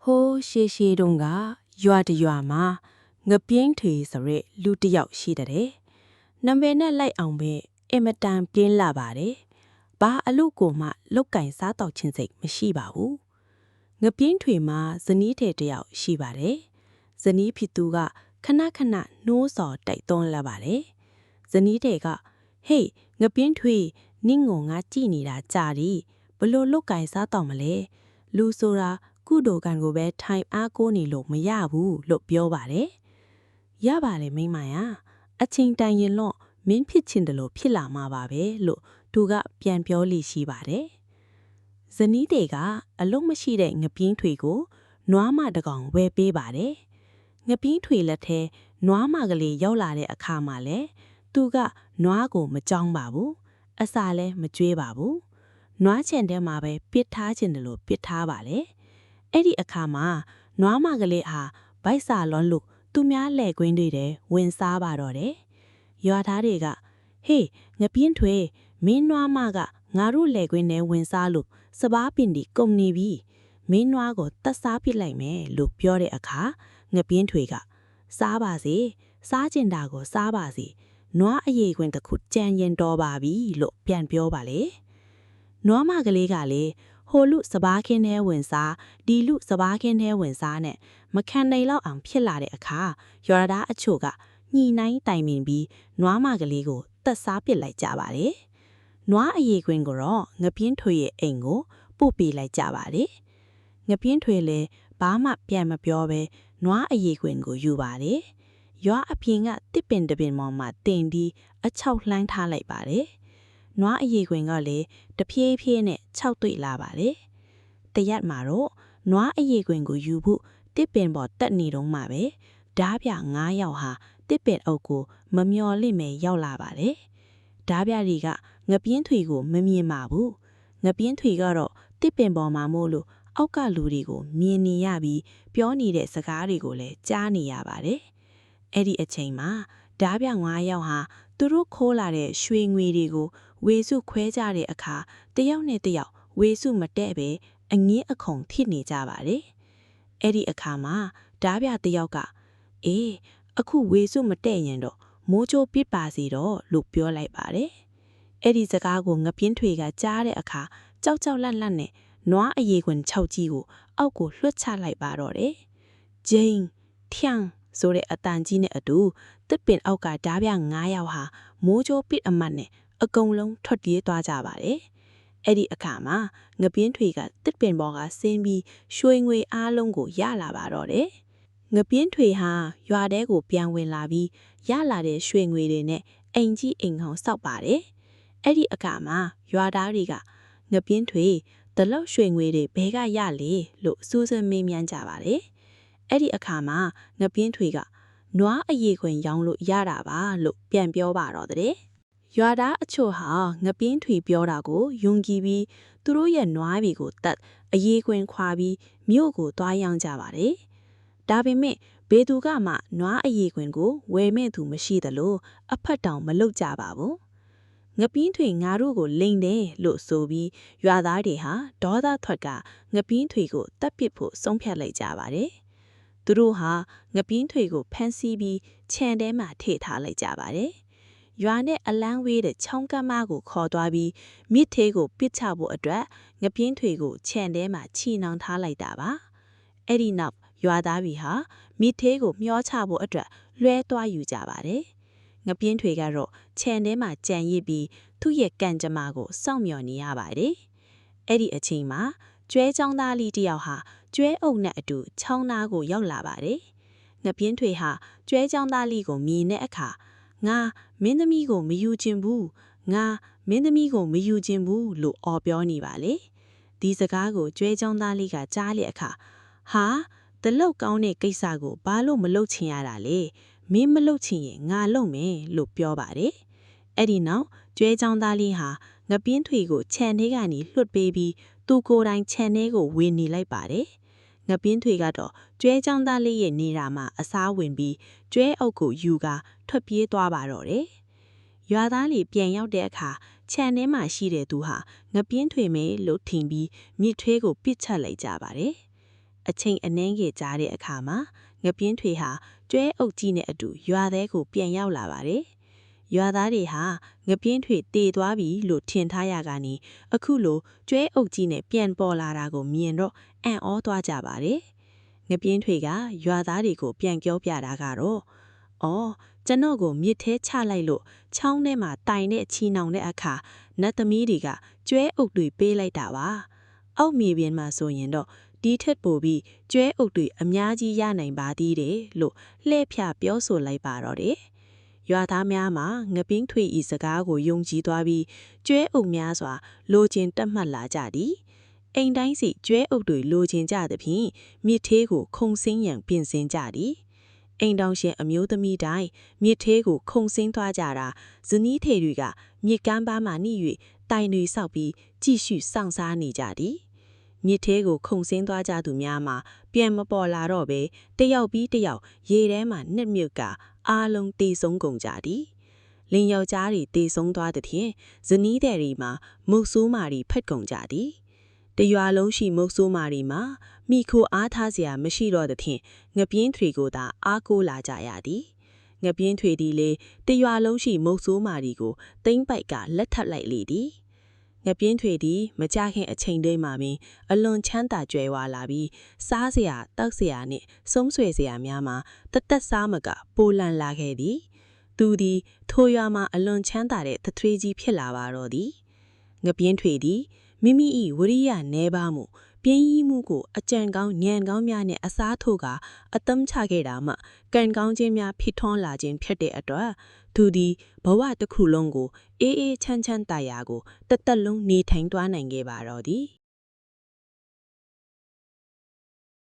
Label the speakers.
Speaker 1: ဟိုးရှေရှေတုံးကရွာတရွာမှာငပြင်းထွေဆိုရက်လူတစ်ယောက်ရှိတဲ့နံပါတ်နဲ့လိုက်အောင်ပဲအင်မတန်ပြင်းလာပါတယ်။ဘာအလို့ကိုမှလောက်ကင်စားတော့ချင်းစိတ်မရှိပါဘူး။ငပြင်းထွေမှာဇနီးတဲ့တယောက်ရှိပါတယ်။ဇနီးဖြစ်သူကခဏခဏနှိုးစော်တိုက်သွန်းလာပါတယ်။ဇနီးတဲ့ကဟေးငပြင်းထွေနင့်ငုံငါကြည်နေတာကြာပြီဘလို့လောက်ကင်စားတော့မလဲလူဆိုတာကုဒိုကန်ကိုပဲထိုင်အားကိုးနေလို့မရဘူးလို့ပြောပါတယ်။ရပါလေမိမယာအချင်းတန်ရင်လို့မင်းဖြစ်ချင်တယ်လို့ဖြစ်လာမှာပါပဲလို့သူကပြန်ပြောလိရှိပါတယ်။ဇနီးတေကအလုံးမရှိတဲ့ငပြင်းထွေကိုနွားမတကောင်ဝဲပေးပါတယ်။ငပြင်းထွေလက်ထဲနွားမကလေးရောက်လာတဲ့အခါမှာလဲသူကနွားကိုမကြောက်ပါဘူး။အစာလည်းမကြွေးပါဘူး။နွားချန်ထဲမှာပဲပစ်ထားချင်တယ်လို့ပစ်ထားပါလေ။အဲ့ဒီအခါမှာနွားမကလေးဟာဗိုက်စာလွန်လို့သူများလဲကွင်းတွေတဲ့ဝင်စားပါတော့တယ်။ရွာသားတွေကဟေးငပြင်းထွေမင်းနွားမကငါတို့လဲကွင်းနဲ့ဝင်စားလို့စပားပင်ဒီကုန်နေပြီမင်းနွားကိုတတ်စားပစ်လိုက်မယ်လို့ပြောတဲ့အခါငပြင်းထွေကစားပါစေစားကျင်တာကိုစားပါစေနွားအရေးခွင်တစ်ခုကြံရင်တော်ပါပြီလို့ပြန်ပြောပါလေ။နွားမကလေးကလည်းဟိုလူစပားခင်းထဲဝင်စားဒီလူစပားခင်းထဲဝင်စားနဲ့မခံနိုင်လောက်အောင်ဖြစ်လာတဲ့အခါရွာသားအချို့ကညှိနှိုင်းတိုင်ပင်ပြီးနွားမကလေးကိုတက်စားပစ်လိုက်ကြပါတယ်။နွားအရေးခွင်ကိုတော့ငပြင်းထွေရဲ့အိမ်ကိုပို့ပေးလိုက်ကြပါတယ်။ငပြင်းထွေလည်းဘာမှပြန်မပြောဘဲနွားအရေးခွင်ကိုယူပါတယ်။ရွာအပြင်ကတစ်ပင်တပင်ပေါ်မှာတင်ပြီးအချောက်လှမ်းထားလိုက်ပါတယ်။နွားအရေးခွင်ကလည်းတဖြည်းဖြည်းနဲ့ခြောက်တွေ့လာပါတယ်။တရက်မှာတော့နွားအရေးခွင်ကိုယူဖို့တစ်ပင်ပေါ်တက်နေတော့မှပဲဓားပြ9ယောက်ဟာတစ်ပင်အုပ်ကိုမမျော်လင့်မဲရောက်လာပါတယ်။ဓားပြတွေကငပြင်းထွေကိုမမြင်ပါဘူး။ငပြင်းထွေကတော့တစ်ပင်ပေါ်မှာမို့လို့အောက်ကလူတွေကိုမြင်နေရပြီးပြောနေတဲ့စကားတွေကိုလည်းကြားနေရပါတယ်။အဲ့ဒီအချိန်မှာဓားပြ9ယောက်ဟာသူတို့ခိုးလာတဲ့ရွှေငွေတွေကိုဝေစုခွဲကြတဲ့အခါတယောက်နဲ့တယောက်ဝေစုမတဲ့ပဲအငင်းအခုံဖြစ်နေကြပါတယ်။အဲ့ဒီအခါမှာဓားပြတယောက်ကအေးအခုဝေစုမတဲ့ရင်တော့မိုးချိုးပစ်ပါစီတော့လို့ပြောလိုက်ပါတယ်။အဲ့ဒီစကားကိုငပြင်းထွေကကြားတဲ့အခါကြောက်ကြောက်လန့်လန့်နဲ့နွားအရေးခွင်6ကြီးကိုအောက်ကိုလွှတ်ချလိုက်ပါတော့တယ်။ဂျိန်ထျံဆိုတဲ့အတန်ကြီးနဲ့အတူတစ်ပင်အောက်ကဓားပြ9ယောက်ဟာမိုးချိုးပစ်အမတ်နဲ့အကုန်လုံးထွက်ပြေးသွားကြပါတယ်။အဲ့ဒီအခါမှာငပြင်းထွေကတစ်ပင်ပေါ်ကဆင်းပြီးရွှေငွေအားလုံးကိုရလာပါတော့တယ်။ငပြင်းထွေဟာရွာထဲကိုပြန်ဝင်လာပြီးရလာတဲ့ရွှေငွေတွေနဲ့အိမ်ကြီးအိမ်ဟောင်ဆောက်ပါတယ်။အဲ့ဒီအခါမှာရွာသားတွေကငပြင်းထွေတလောက်ရွှေငွေတွေဘဲကရလေလို့စူးစမ်းမေးမြန်းကြပါတယ်။အဲ့ဒီအခါမှာငပြင်းထွေကနွားအရေးခွင်ရောင်းလို့ရတာပါလို့ပြန်ပြောပါတော့တဲ့။ရွာသားအချို့ဟာငပြင်းထွေပြောတာကိုယုံကြည်ပြီးသူတို့ရဲ့နွားတွေကိုတတ်အရေးခွင်ခွာပြီးမြို့ကိုသွားရောင်းကြပါတယ်။ဒါပေမဲ့ဘေသူကမှနွားအရေးခွင်ကိုဝယ်မဲ့သူမရှိသလိုအဖက်တောင်မလုပ်ကြပါဘူး။ငပြင်းထွေငါတို့ကိုလိန်တယ်လို့ဆိုပြီးရွာသားတွေဟာဒေါသထွက်ကငပြင်းထွေကိုတပ်ပစ်ဖို့ဆုံးဖြတ်လိုက်ကြပါတယ်။သူတို့ဟာငပြင်းထွေကိုဖမ်းဆီးပြီးခြံထဲမှာထည့်ထားလိုက်ကြပါတယ်။ရွာနဲ့အလန်းဝေးတဲ့ချောင်းကမ်းမကိုခေါ်သွားပြီးမြစ်သေးကိုပစ်ချဖို့အတွက်ငပြင်းထွေကိုခြံထဲမှာချီနှောင်ထားလိုက်တာပါ။အဲ့ဒီနောက်ရွာသားတွေဟာမြစ်သေးကိုမျောချဖို့အတွက်လွှဲသွားယူကြပါတယ်။ငပြင်းထွေကတော့ခြံထဲမှာကြံရစ်ပြီးသူ့ရဲ့ကံကြမ္မာကိုစောင့်မျှော်နေရပါတယ်။အဲ့ဒီအချိန်မှာကျွဲချောင်းသားလေးတစ်ယောက်ဟာကျွဲအုပ်နဲ့အတူချောင်းသားကိုရောက်လာပါတယ်။ငပြင်းထွေဟာကျွဲချောင်းသားလေးကိုမြင်တဲ့အခါငါမင်းသမီးကိုမယူခြင်းဘူးငါမင်းသမီးကိုမယူခြင်းဘူးလို့အော်ပြောနေပါလေ။ဒီစကားကိုကျွဲချောင်းသားလေးကကြားတဲ့အခါဟာတလောက်ကောင်းတဲ့ကိစ္စကိုဘာလို့မလုပ်ချင်ရတာလဲမင်းမလုပ်ချင်ရင်ငါလုပ်မယ်လို့ပြောပါတယ်။အဲ့ဒီနောက်ကျွဲချောင်းသားလေးဟာငပြင်းထွေကိုခြံထဲကနေလွှတ်ပေးပြီးသူကိုယ်တိုင်ခြံထဲကိုဝင်နေလိုက်ပါတယ်။ငပြင်းထွေကတော့ကျွဲချောင်းသားလေးရဲ့နေတာမှာအစားဝင်ပြီးကျွဲအုပ်ကိုယူကာထွက်ပြေးသွားပါတော့တယ်။ရွာသားလေးပြန်ရောက်တဲ့အခါခြံထဲမှာရှိတဲ့သူဟာငပြင်းထွေမဲလို့ထင်ပြီးမြစ်ထွေးကိုပစ်ချလိုက်ကြပါတယ်။ အချိန်အနှင်းငယ်ကြားတဲ့အခါမှာငပြင်းထွေဟာကျွဲအုပ်ကြီးနဲ့အတူရွာသေးကိုပြန်ရောက်လာပါတယ်။ရွာသားတွေဟာငပြင်းထွေတေသွားပြီလို့ထင်ထားရကနေအခုလိုကျွဲအုပ်ကြီးနဲ့ပြန်ပေါ်လာတာကိုမြင်တော့အံ့ဩသွားကြပါတယ်။ငပြင်းထွေကရွာသားတွေကိုပြန်ပြောပြတာကတော့အော်ကျွန်တော်ကိုမြစ်ထဲချလိုက်လို့ချောင်းထဲမှာတိုင်တဲ့ချီနှောင်တဲ့အခါနတ်သမီးတွေကကျွဲအုပ်တွေပေးလိုက်တာပါ။အောက်မြေပြင်မှာဆိုရင်တော့ဒီထက်ပိုပြီးကျွဲအုပ်တွေအများကြီးရနိုင်ပါသေးတယ်လို့လှည့်ဖြာပြောဆိုလိုက်ပါတော့တယ်။ရွာသားများမှာငပင်းထွေဤစကားကိုယုံကြည်သွားပြီးကျွဲအုပ်များစွာလိုချင်တက်မှတ်လာကြသည်။အိမ်တိုင်းစီကျွဲအုပ်တွေလိုချင်ကြသဖြင့်မြစ်သေးကိုခုံစင်းရန်ပြင်ဆင်ကြသည်။အိမ်တောင်ရှင်အမျိုးသမီးတိုင်းမြစ်သေးကိုခုံစင်းသွားကြတာဇနီးထေတွေကမြစ်ကမ်းပါးမှနှိ၍တိုင်တွေဆောက်ပြီးကြည့်ရှုစောင့်စားနေကြသည်။မြစ်သေးကိုခုံစင်းသွားကြသူများမှာပြန်မပေါ်လာတော့ပဲတယောက်ပြီးတယောက်ရေထဲမှာနှစ်မြုပ်ကအားလုံးတေဆုံးကုန်ကြသည်။လင်ယောက်ျားတွေတေဆုံးသွားတဲ့ဖြင့်ဇနီးတဲ့တွေမှာမုတ်ဆိုးမာတွေဖက်ကုန်ကြသည်။တရွာလုံးရှိမုတ်ဆိုးမာတွေမှာမိခိုအားထားစရာမရှိတော့တဲ့ဖြင့်ငပြင်းထွေကိုသာအားကိုးလာကြရသည်။ငပြင်းထွေဒီလေတရွာလုံးရှိမုတ်ဆိုးမာတွေကိုသိမ့်ပိုက်ကလက်ထပ်လိုက်လေသည်။ငပြင်းထွေသည်မကြခင်အချိန်လေးမှာပင်အလွန်ချမ်းသာကြွယ်ဝလာပြီးစားစရာတောက်စရာနှင့်ဆုံးဆွေစရာများမှာတသက်စားမကပိုလန်လာခဲ့သည်။သူသည်ထိုရွာမှာအလွန်ချမ်းသာတဲ့သထွေးကြီးဖြစ်လာပါတော့သည်။ငပြင်းထွေသည်မိမိ၏ဝရိယနဲပါမှုပြင်းရီးမှုကိုအကြံကောင်းဉာဏ်ကောင်းများနဲ့အစားထိုးကအသုံးချခဲ့တာမှကံကောင်းခြင်းများဖြစ်ထွန်းလာခြင်းဖြစ်တဲ့အတွက်သူသည်ဘဝတစ်ခုလုံးကိုအေးအေးချမ်းချမ်းသာယာကိုတသက်လုံးနေထိုင်သွားနိုင်ခဲ့ပါတော့သည်